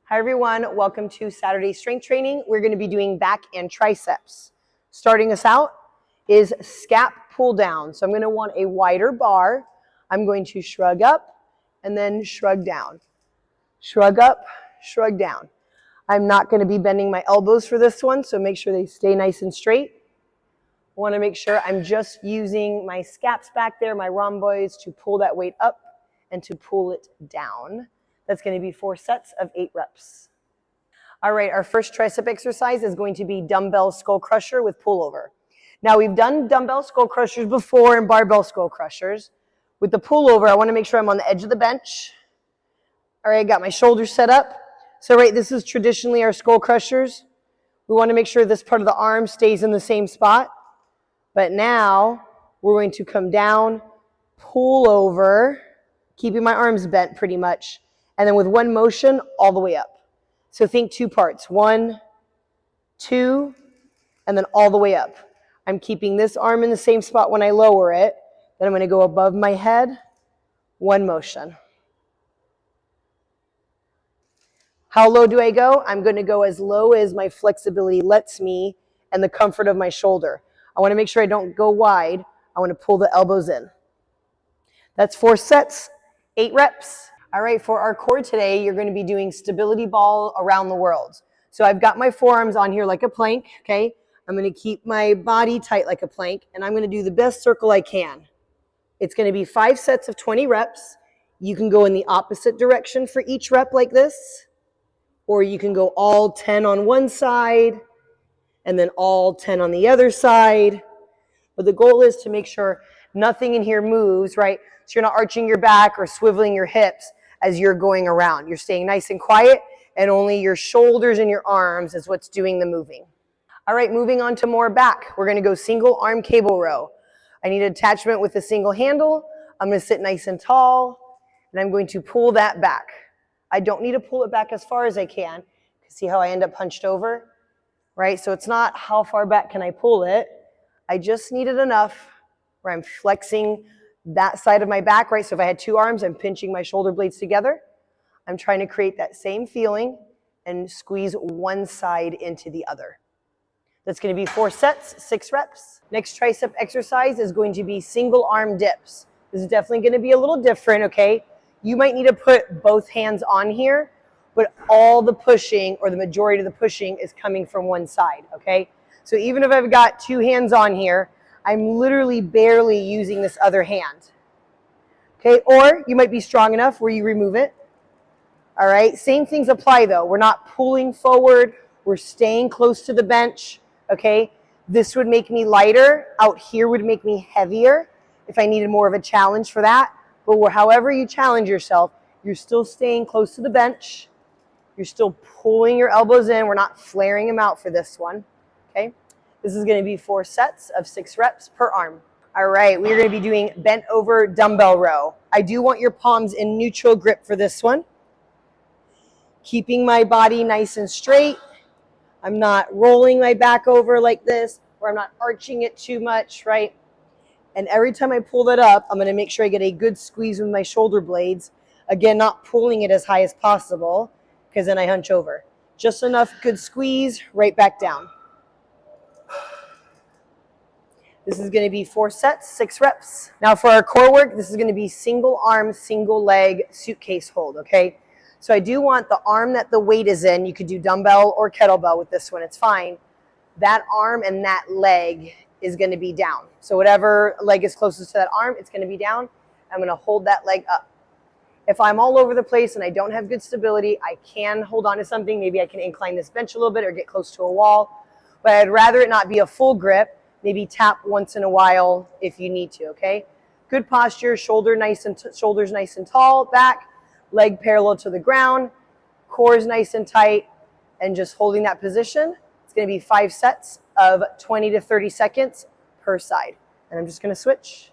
Hi everyone, welcome to Saturday Strength Training. We're going to be doing back and triceps. Starting us out is Scap Pull-Down. So I'm going to want a wider bar. I'm going to shrug up and then shrug down. Shrug up, shrug down. I'm not going to be bending my elbows for this one, so make sure they stay nice and straight. I want to make sure I'm just using my scaps back there, my rhomboids, to pull that weight up and to pull it down. That's going to be 4 sets of 8 reps. All right, our first tricep exercise is going to be dumbbell skull crusher with pullover. Now, we've done dumbbell skull crushers before and barbell skull crushers. With the pullover, I want to make sure I'm on the edge of the bench. All right, got my shoulders set up. So, right, this is traditionally our skull crushers. We want to make sure this part of the arm stays in the same spot. But now, we're going to come down, pull over, keeping my arms bent pretty much. And then with one motion, all the way up. So think 2 parts. 1, 2, and then all the way up. I'm keeping this arm in the same spot when I lower it. Then I'm going to go above my head. 1 motion. How low do I go? I'm going to go as low as my flexibility lets me and the comfort of my shoulder. I want to make sure I don't go wide. I want to pull the elbows in. That's 4 sets, 8 reps. All right, for our core today, you're going to be doing stability ball around the world. So I've got my forearms on here like a plank, okay? I'm going to keep my body tight like a plank, and I'm going to do the best circle I can. It's going to be 5 sets of 20 reps. You can go in the opposite direction for each rep like this, or you can go all 10 on one side and then all 10 on the other side. But the goal is to make sure nothing in here moves, right? So you're not arching your back or swiveling your hips as you're going around. You're staying nice and quiet, and only your shoulders and your arms is what's doing the moving. All right, moving on to more back. We're going to go single arm cable row. I need attachment with a single handle. I'm going to sit nice and tall, and I'm going to pull that back. I don't need to pull it back as far as I can. See how I end up hunched over, right? So it's not how far back can I pull it. I just need it enough where I'm flexing that side of my back, right? So if I had 2 arms, I'm pinching my shoulder blades together. I'm trying to create that same feeling and squeeze one side into the other. That's going to be 4 sets, 6 reps. Next tricep exercise is going to be single arm dips. This is definitely going to be a little different, okay? You might need to put both hands on here, but all the pushing or the majority of the pushing is coming from one side, okay? So even if I've got 2 hands on here, I'm literally barely using this other hand. Okay, or you might be strong enough where you remove it. All right, same things apply though. We're not pulling forward. We're staying close to the bench. Okay, this would make me lighter. Out here would make me heavier if I needed more of a challenge for that. But however you challenge yourself, you're still staying close to the bench. You're still pulling your elbows in. We're not flaring them out for this one. Okay. This is going to be 4 sets of 6 reps per arm. All right, we're going to be doing bent over dumbbell row. I do want your palms in neutral grip for this one. Keeping my body nice and straight. I'm not rolling my back over like this, or I'm not arching it too much, right? And every time I pull that up, I'm going to make sure I get a good squeeze with my shoulder blades. Again, not pulling it as high as possible, because then I hunch over. Just enough good squeeze, right back down. This is going to be 4 sets, 6 reps. Now for our core work, this is going to be single arm, single leg suitcase hold, okay? So I do want the arm that the weight is in. You could do dumbbell or kettlebell with this one, it's fine. That arm and that leg is going to be down. So whatever leg is closest to that arm, it's going to be down. I'm going to hold that leg up. If I'm all over the place and I don't have good stability, I can hold on to something. Maybe I can incline this bench a little bit or get close to a wall. But I'd rather it not be a full grip. Maybe tap once in a while if you need to, okay? Good posture, shoulders nice and tall, back, leg parallel to the ground, core is nice and tight, and just holding that position. It's going to be 5 sets of 20 to 30 seconds per side. And I'm just going to switch.